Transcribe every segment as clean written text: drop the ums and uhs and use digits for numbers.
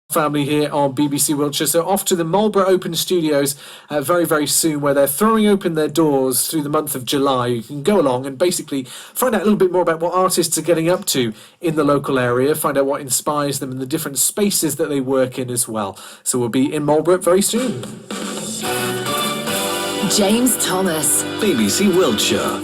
Family here on BBC Wiltshire. So off to the Marlborough Open Studios very, very soon, where they're throwing open their doors through the month of July. You can go along and basically find out a little bit more about what artists are getting up to in the local area, find out what inspires them and the different spaces that they work in as well. So we'll be in Marlborough very soon. James Thomas, BBC Wiltshire.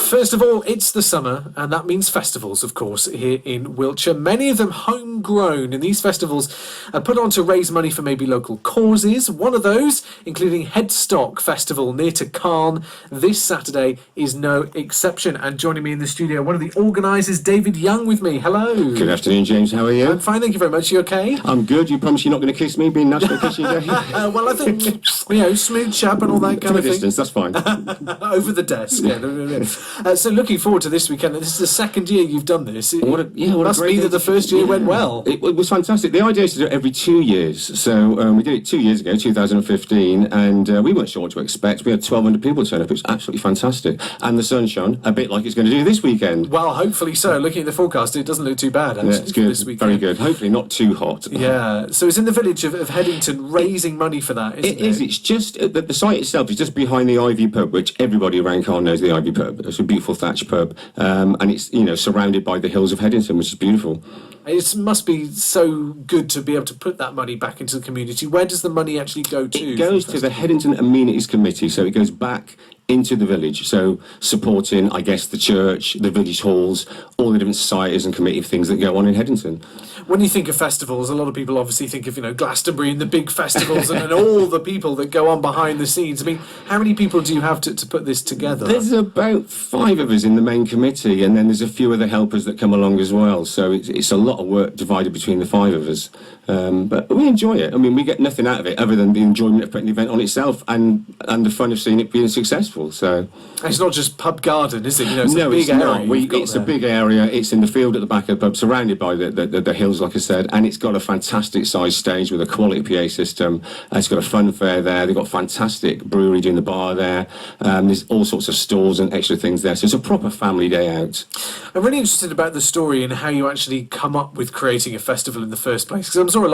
First of all, it's the summer, and that means festivals, of course, here in Wiltshire. Many of them homegrown, and these festivals are put on to raise money for maybe local causes. One of those, including Heddstock Festival near to Caen, this Saturday is no exception. And joining me in the studio, one of the organisers, David Young, with me. Hello. Good afternoon, James. How are you? I'm fine, thank you very much. You okay? I'm good. You promise you're not going to kiss me, being National Kissing Day? Well, I think, smooch up and all that kind From a of thing. distance, that's fine. Over the desk. Yeah. So looking forward to this weekend. This is the second year you've done this. It must be that the first year went well. It was fantastic. The idea is to do it every 2 years. So we did it 2 years ago, 2015, and we weren't sure what to expect. We had 1,200 people turn up. It was absolutely fantastic. And the sun shone, a bit like it's going to do this weekend. Well, hopefully so. Looking at the forecast, it doesn't look too bad, actually, it's good. this weekend. Very good. Hopefully not too hot. Yeah. So it's in the village of Heddington, raising money for that, isn't it? It is. It's just, the site itself is just behind the Ivy pub, which everybody around Caen knows the Ivy pub. It's a beautiful thatched pub. And it's, surrounded by the hills of Heddington, which is beautiful. It must be so good to be able to put that money back into the community. Where does the money actually go to? It goes to the Heddington Amenities Committee, so it goes back into the village, so supporting, I guess, the church, the village halls, all the different societies and committee things that go on in Heddington. When you think of festivals, a lot of people obviously think of, Glastonbury and the big festivals and all the people that go on behind the scenes. I mean, how many people do you have to put this together? There's about 5 of us in the main committee, and then there's a few other helpers that come along as well, so it's a lot of work divided between the 5 of us. But we enjoy it. I mean, we get nothing out of it other than the enjoyment of putting the event on itself and the fun of seeing it being successful. So it's not just pub garden, is it? It's a big area. It's a big area. It's in the field at the back of the pub, surrounded by the hills, like I said, and it's got a fantastic sized stage with a quality PA system. It's got a fun fair there. They've got fantastic brewery doing the bar there. There's all sorts of stalls and extra things there. So it's a proper family day out. I'm really interested about the story and how you actually come up with creating a festival in the first place. Because I'm sure a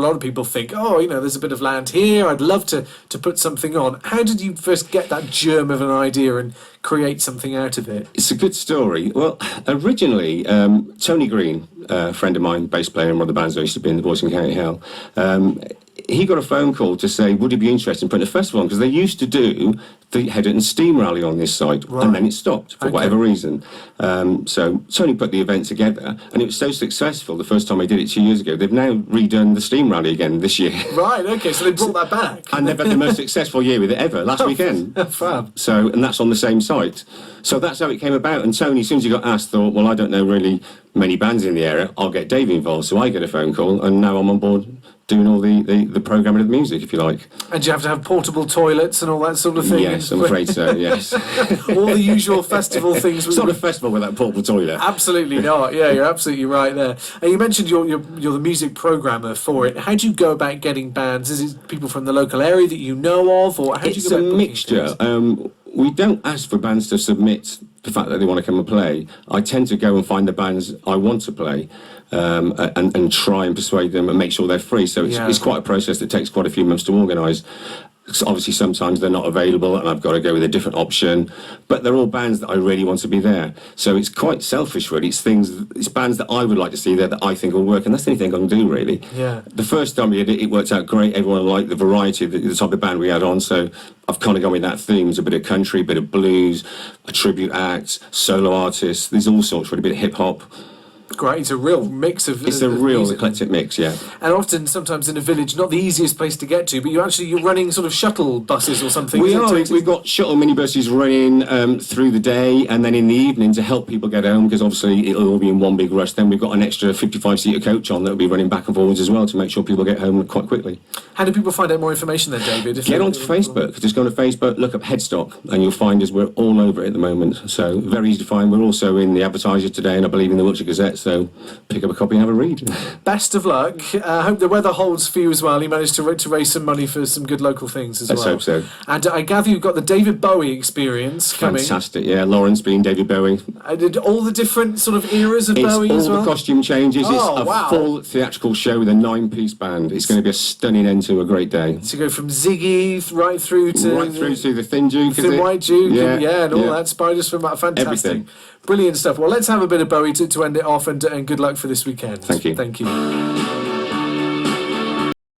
lot of people think, there's a bit of land here. I'd love to put something on. How did you first get that germ of an idea and create something out of it? It's a good story. Well, originally, Tony Green, a friend of mine, bass player in one of the bands I used to be in, the Boys in County Hell, he got a phone call to say, would he be interested in putting a festival on? Because they used to do the Heddington Steam Rally on this site, right. And then it stopped for whatever reason. So Tony put the event together, and it was so successful the first time they did it 2 years ago. They've now redone the Steam Rally again this year. Right, okay, so they brought that back. And they've had the most successful year with it ever, last weekend. Fab. So, and that's on the same site. So that's how it came about. And Tony, as soon as he got asked, thought, well, I don't know really many bands in the area. I'll get Dave involved. So I get a phone call, and now I'm on board doing all the programming of the music, if you like. And you have to have portable toilets and all that sort of thing? Yes, I'm afraid so, yes. All the usual festival things. It's not a festival without portable toilet. Absolutely not. Yeah, you're absolutely right there. And you mentioned you're the music programmer for it. How do you go about getting bands? Is it people from the local area that you know of? Or how do you go about It's a mixture. We don't ask for bands to submit the fact that they want to come and play. I tend to go and find the bands I want to play and try and persuade them and make sure they're free. So it's quite a process that takes quite a few months to organise. So obviously, sometimes they're not available and I've got to go with a different option. But they're all bands that I really want to be there. So it's quite selfish, really. It's bands that I would like to see there that I think will work. And that's the only thing I can do, really. Yeah. The first time we did it, it worked out great. Everyone liked the variety of the type of band we had on. So I've kind of gone with that theme. There's a bit of country, a bit of blues, a tribute act, solo artists. There's all sorts, really, a bit of hip-hop. Great, it's a real mix of... It's a real eclectic mix, yeah. And often, sometimes in a village, not the easiest place to get to, but you're running sort of shuttle buses or something. We are. We've got shuttle minibuses running through the day, and then in the evening to help people get home, because obviously it'll all be in one big rush. Then we've got an extra 55-seater coach on that'll be running back and forwards as well to make sure people get home quite quickly. How do people find out more information then, David? Get onto Facebook. Just go to Facebook, look up Heddstock, and you'll find us. We're all over it at the moment, so very easy to find. We're also in the Advertiser today, and I believe in the Wiltshire Gazette. So pick up a copy and have a read. Best of luck. I hope the weather holds for you as well. You managed to raise some money for some good local things as well. Let's hope so. And I gather you've got the David Bowie experience coming. Fantastic, yeah. Lawrence being David Bowie. I did all the different sort of eras of It's Bowie all as well. the costume changes. Oh, It's a wow. full theatrical show with a 9-piece band. It's going to be a stunning end to a great day. So you go from Ziggy right through to the Thin Duke, is Thin it? White Duke, Yeah, and all yeah. that. Spiders from that. Fantastic. Everything. Brilliant stuff. Well, let's have a bit of Bowie to end it off, and good luck for this weekend. Thank you. Thank you.